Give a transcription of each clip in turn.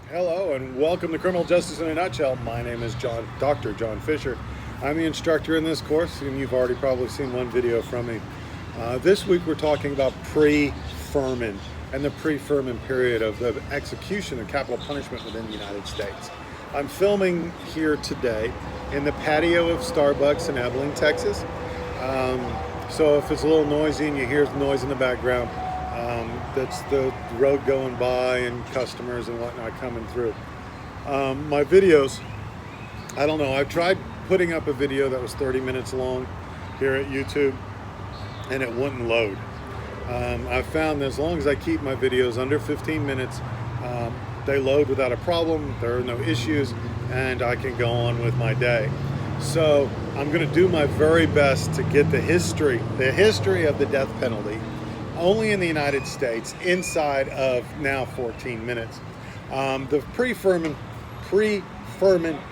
Hello and welcome to Criminal Justice in a Nutshell. My name is Dr. John Fisher. I'm the instructor in this course, and you've already probably seen one video from me. This week we're talking about pre-Furman and the pre-Furman period of the execution of capital punishment within the United States. I'm filming here today in the patio of Starbucks in Abilene, Texas. So if it's a little noisy and you hear the noise in the background, that's the road going by and customers and whatnot coming through. My videos, I don't know, I've tried putting up a video that was 30 minutes long here at YouTube and it wouldn't load. I've found that as long as I keep my videos under 15 minutes, they load without a problem, there are no issues, and I can go on with my day. So I'm going to do my very best to get the history of the death penalty only in the United States inside of now 14 minutes. The pre-Furman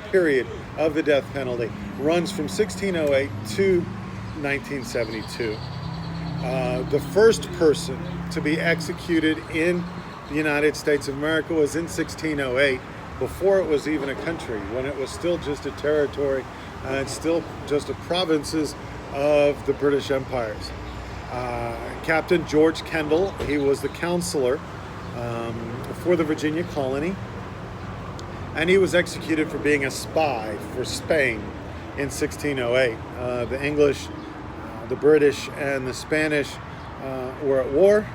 period of the death penalty runs from 1608 to 1972. The first person to be executed in the United States of America was in 1608, before it was even a country, when it was still just a territory and still just a provinces of the British empires. Captain George Kendall, he was the counselor for the Virginia colony, and he was executed for being a spy for Spain in 1608. The English, the British, and the Spanish were at war,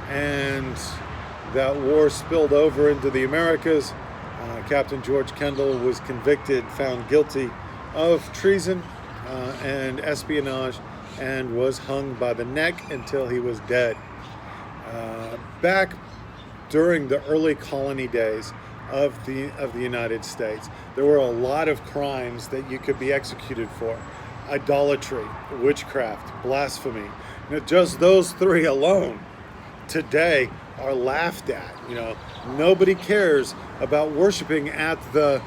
and that war spilled over into the Americas. Captain George Kendall was convicted, found guilty of treason and espionage, and was hung by the neck until he was dead. Back during the early colony days of the United States, there were a lot of crimes that you could be executed for: idolatry, witchcraft, blasphemy. Just those three alone today are laughed at. Nobody cares about worshiping at the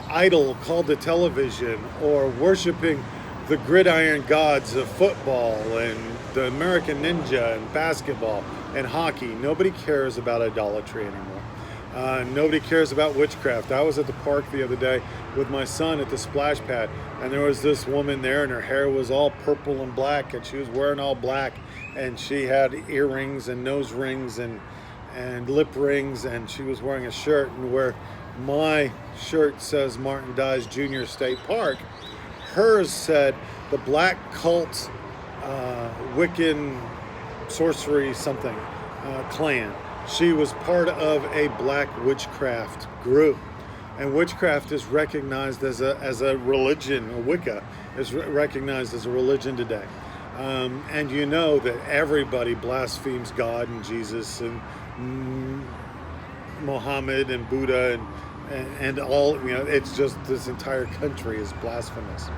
idol called the television, or worshiping the gridiron gods of football and the American Ninja and basketball and hockey. Nobody cares about idolatry anymore. Nobody cares about witchcraft. I was at the park the other day with my son at the splash pad, and there was this woman there, and her hair was all purple and black, and she was wearing all black, and she had earrings and nose rings and lip rings, and she was wearing a shirt, and where my shirt says Martin Dies Junior State Park, hers said the Black Cult Wiccan Sorcery something clan. She was part of a black witchcraft group, and witchcraft is recognized as a religion. Wicca is recognized as a religion today. And you know that everybody blasphemes God and Jesus and Muhammad and Buddha and all, it's just, this entire country is blasphemous.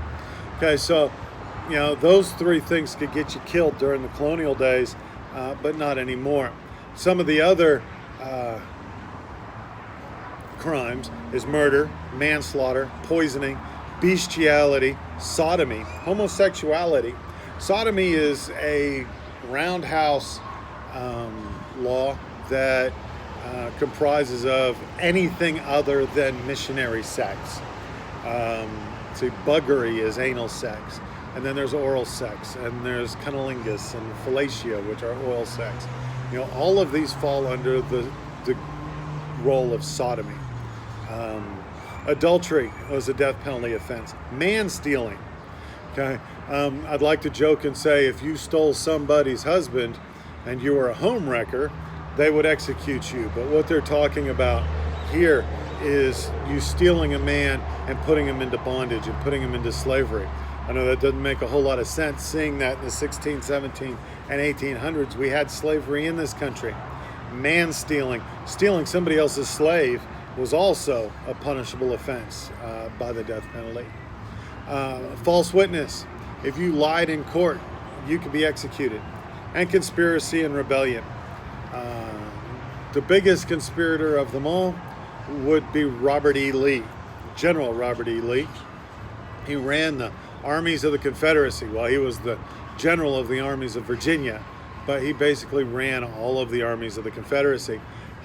Okay, so, those three things could get you killed during the colonial days, but not anymore. Some of the other crimes is murder, manslaughter, poisoning, bestiality, sodomy, homosexuality. Sodomy is a roundhouse law that comprises of anything other than missionary sex. See, buggery is anal sex, and then there's oral sex, and there's cunnilingus and fellatio, which are oral sex. All of these fall under the role of sodomy. Adultery was a death penalty offense. Man stealing. Okay, I'd like to joke and say if you stole somebody's husband and you were a home wrecker, they would execute you. But what they're talking about here is you stealing a man and putting him into bondage and putting him into slavery. I know that doesn't make a whole lot of sense, seeing that in the 16, 17, and 1800s we had slavery in this country. Man stealing somebody else's slave, was also a punishable offense by the death penalty. False witness. If you lied in court, you could be executed. And conspiracy and rebellion. The biggest conspirator of them all would be Robert E. Lee, General Robert E. Lee. He ran the armies of the Confederacy. Well, he was the general of the armies of Virginia, but he basically ran all of the armies of the Confederacy.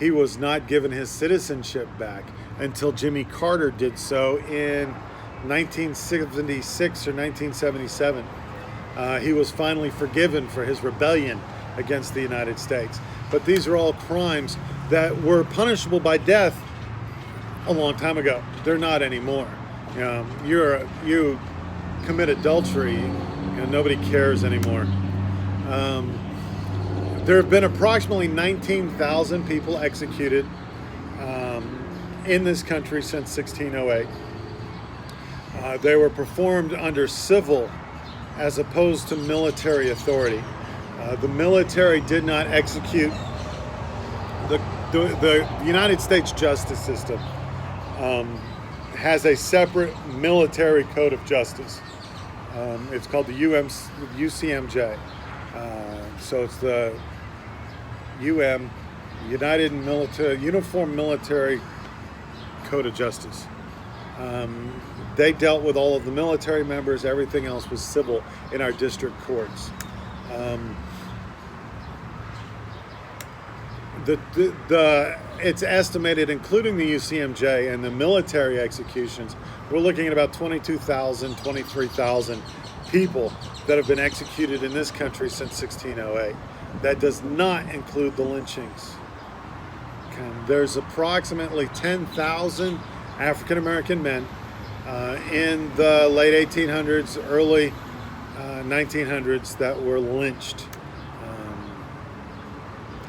he was not given his citizenship back until Jimmy Carter did so in 1976 or 1977. He was finally forgiven for his rebellion against the United States. But these are all crimes that were punishable by death a long time ago. They're not anymore. You commit adultery, nobody cares anymore. There have been approximately 19,000 people executed in this country since 1608. They were performed under civil as opposed to military authority. The military did not execute. The United States justice system has a separate military code of justice. It's called the UCMJ. So it's the Uniform Military Code of Justice. They dealt with all of the military members. Everything else was civil in our district courts. It's estimated, including the UCMJ and the military executions, we're looking at about 22,000, 23,000 people that have been executed in this country since 1608. That does not include the lynchings. Okay. There's approximately 10,000 African American men in the late 1800s, early 1900s that were lynched.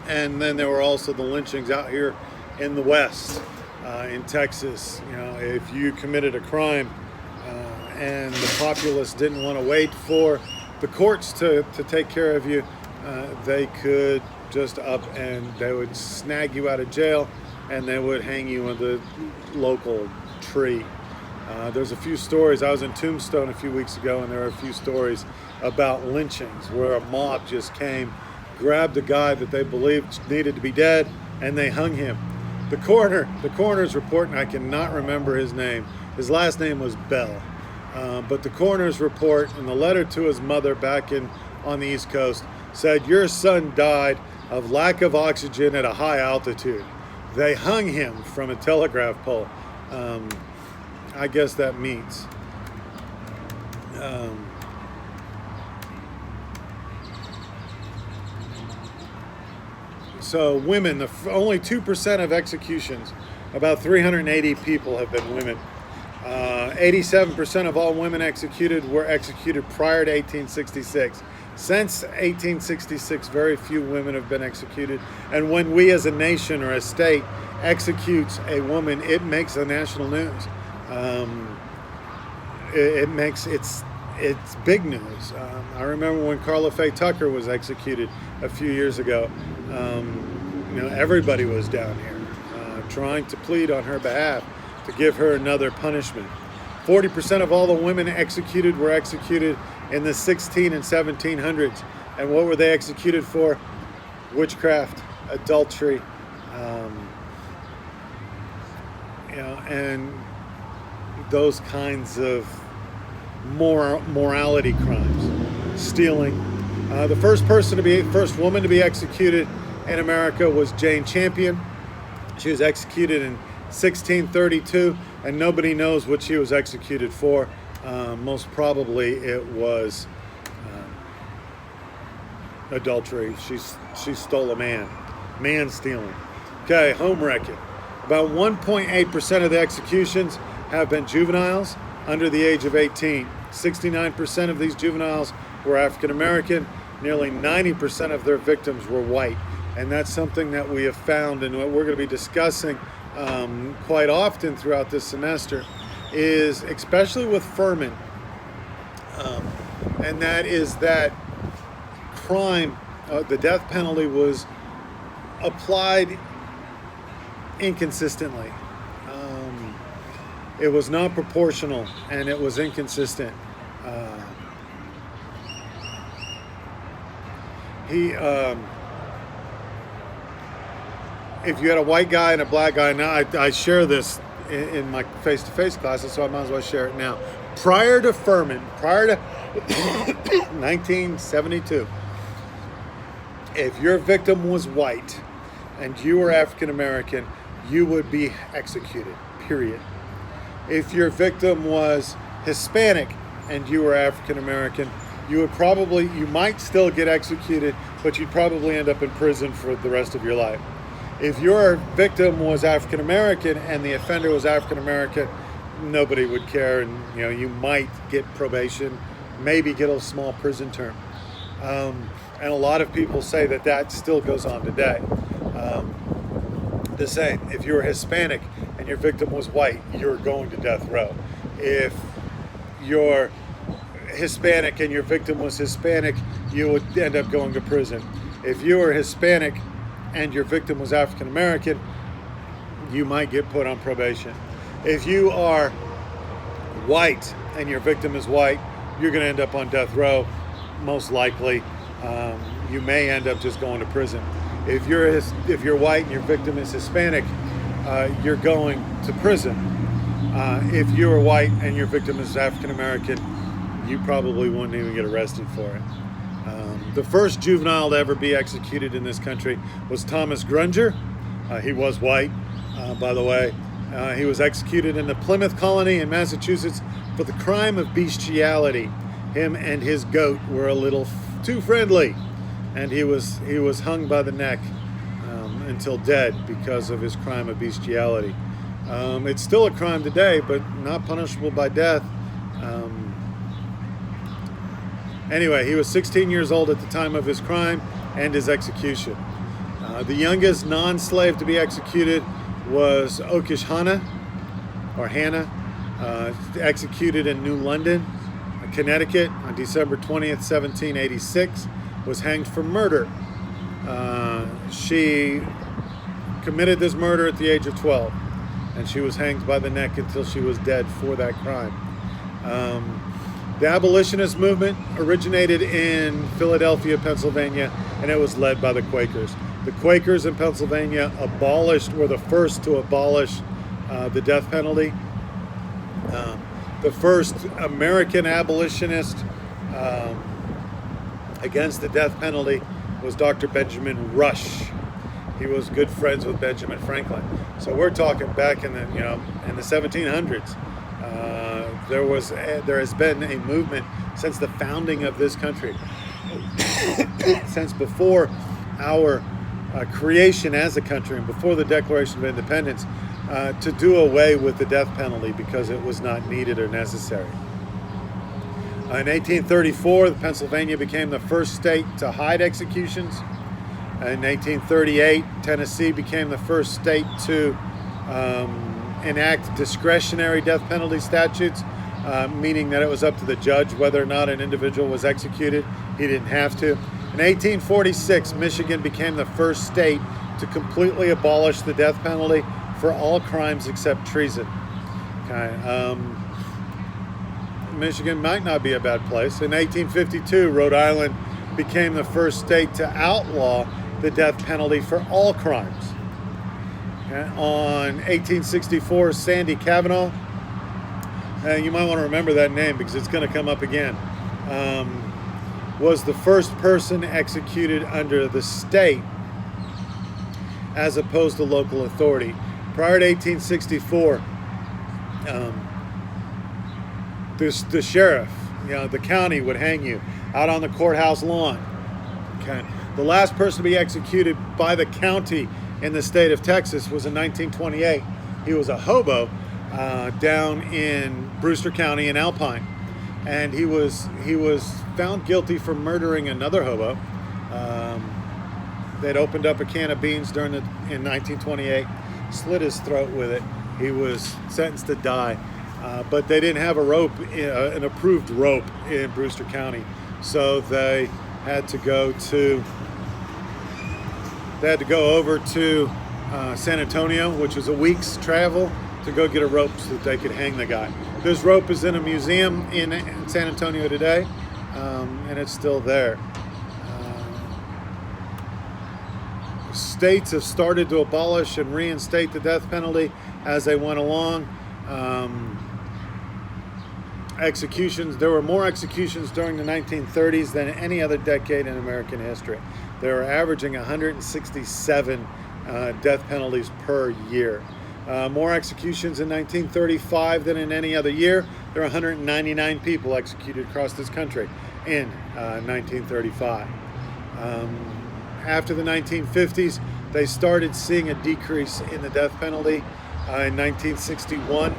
And then there were also the lynchings out here in the West, in Texas. If you committed a crime and the populace didn't want to wait for the courts to take care of you, they could just up and they would snag you out of jail and they would hang you on the local tree. There's a few stories. I was in Tombstone a few weeks ago, and there are a few stories about lynchings where a mob just came, grabbed a guy that they believed needed to be dead, and they hung him. The coroner's report, and I cannot remember his name. His last name was Bell. But the coroner's report and the letter to his mother back on the East Coast said, your son died of lack of oxygen at a high altitude. They hung him from a telegraph pole. I guess that means. So women, only 2% of executions, about 380 people have been women. 87% of all women executed were executed prior to 1866. Since 1866, very few women have been executed. And when we as a nation or a state executes a woman, it makes the national news. It's big news. I remember when Carla Faye Tucker was executed a few years ago. Everybody was down here trying to plead on her behalf to give her another punishment. 40% of all the women executed were executed in the 16 and 1700s. And what were they executed for? Witchcraft, adultery, and those kinds of morality crimes. Stealing. The first woman to be executed in America was Jane Champion. She was executed in 1632, and nobody knows what she was executed for. Most probably it was adultery. She stole a man stealing. Okay, home wrecking. About 1.8% of the executions have been juveniles under the age of 18. 69% of these juveniles were African American. Nearly 90% of their victims were white. And that's something that we have found, and what we're going to be discussing quite often throughout this semester, is especially with Furman, and that is that crime, the death penalty was applied inconsistently. It was not proportional, and it was inconsistent. If you had a white guy and a black guy, now I share this in my face-to-face classes, so I might as well share it now. Prior to Furman, prior to 1972, if your victim was white, and you were African American, you would be executed, period. If your victim was Hispanic and you were African American, you might still get executed, but you'd probably end up in prison for the rest of your life. If your victim was African American and the offender was African American, nobody would care, and you might get probation, maybe get a small prison term. And a lot of people say that still goes on today. The same. If you were Hispanic and your victim was white, you're going to death row. If you're Hispanic and your victim was Hispanic, you would end up going to prison. If you were Hispanic and your victim was African American, you might get put on probation. If you are white and your victim is white, you're going to end up on death row, most likely. You may end up just going to prison. If you're white and your victim is Hispanic, you're going to prison. If you're white and your victim is African American, you probably wouldn't even get arrested for it. The first juvenile to ever be executed in this country was Thomas Grunger. He was white, by the way. He was executed in the Plymouth colony in Massachusetts for the crime of bestiality. Him and his goat were a little too friendly, and he was hung by the neck until dead because of his crime of bestiality. It's still a crime today, but not punishable by death. Anyway, he was 16 years old at the time of his crime and his execution. The youngest non-slave to be executed was Okish Hannah, executed in New London, Connecticut on December 20th, 1786, was hanged for murder. She committed this murder at the age of 12, and she was hanged by the neck until she was dead for that crime. The abolitionist movement originated in Philadelphia, Pennsylvania, and it was led by the Quakers. The Quakers in Pennsylvania were the first to abolish the death penalty. The first American abolitionist against the death penalty was Dr. Benjamin Rush. He was good friends with Benjamin Franklin. So we're talking back in the 1700s. There has been a movement since the founding of this country, since before our creation as a country and before the Declaration of Independence, to do away with the death penalty because it was not needed or necessary. In 1834, Pennsylvania became the first state to hide executions. In 1838, Tennessee became the first state to enact discretionary death penalty statutes, meaning that it was up to the judge whether or not an individual was executed. He didn't have to. In 1846, Michigan became the first state to completely abolish the death penalty for all crimes except treason. Okay. Michigan might not be a bad place. In 1852, Rhode Island became the first state to outlaw the death penalty for all crimes. Okay. On 1864, Sandy Kavanaugh, you might want to remember that name because it's going to come up again, was the first person executed under the state as opposed to local authority. Prior to 1864, the sheriff, the county would hang you out on the courthouse lawn. Okay. The last person to be executed by the county in the state of Texas was in 1928. He was a hobo down in Brewster County in Alpine, and he was found guilty for murdering another hobo. They'd opened up a can of beans in 1928, slit his throat with it. He was sentenced to die, but they didn't have a rope, an approved rope in Brewster County, so they had to go over to San Antonio, which was a week's travel, to go get a rope so that they could hang the guy. This rope is in a museum in San Antonio today, and it's still there. States have started to abolish and reinstate the death penalty as they went along. Executions, there were more executions during the 1930s than any other decade in American history. They were averaging 167 death penalties per year. More executions in 1935 than in any other year. There are 199 people executed across this country in 1935. After the 1950s, they started seeing a decrease in the death penalty. In 1961,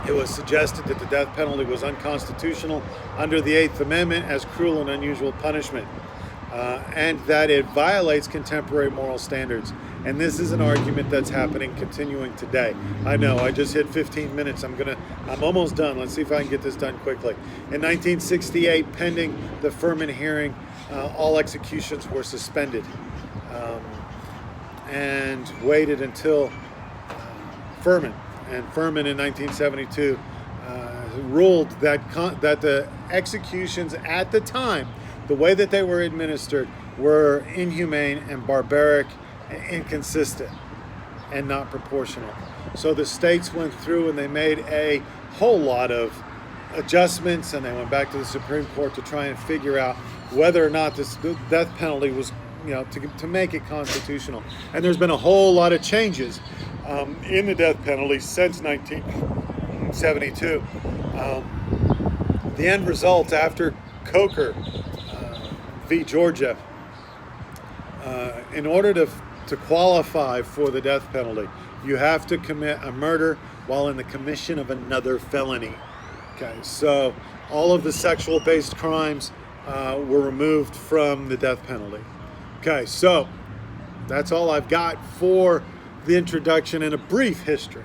it was suggested that the death penalty was unconstitutional under the Eighth Amendment as cruel and unusual punishment, and that it violates contemporary moral standards. And this is an argument that's happening, continuing today. I know, I just hit 15 minutes. I'm almost done. Let's see if I can get this done quickly. In 1968, pending the Furman hearing, all executions were suspended and waited until Furman. And Furman in 1972 ruled that the executions at the time, the way that they were administered, were inhumane and barbaric, inconsistent, and not proportional. So the states went through and they made a whole lot of adjustments, and they went back to the Supreme Court to try and figure out whether or not this death penalty was, to make it constitutional. And there's been a whole lot of changes in the death penalty since 1972. The end result after Coker v. Georgia, in order to qualify for the death penalty, you have to commit a murder while in the commission of another felony. Okay, so all of the sexual-based crimes were removed from the death penalty. Okay, so that's all I've got for the introduction and a brief history.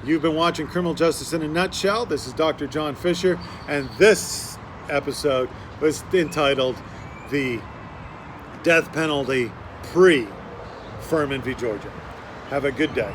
You've been watching Criminal Justice in a Nutshell. This is Dr. John Fisher, and this episode was entitled The Death Penalty Pre-Furman v. Georgia. Have a good day.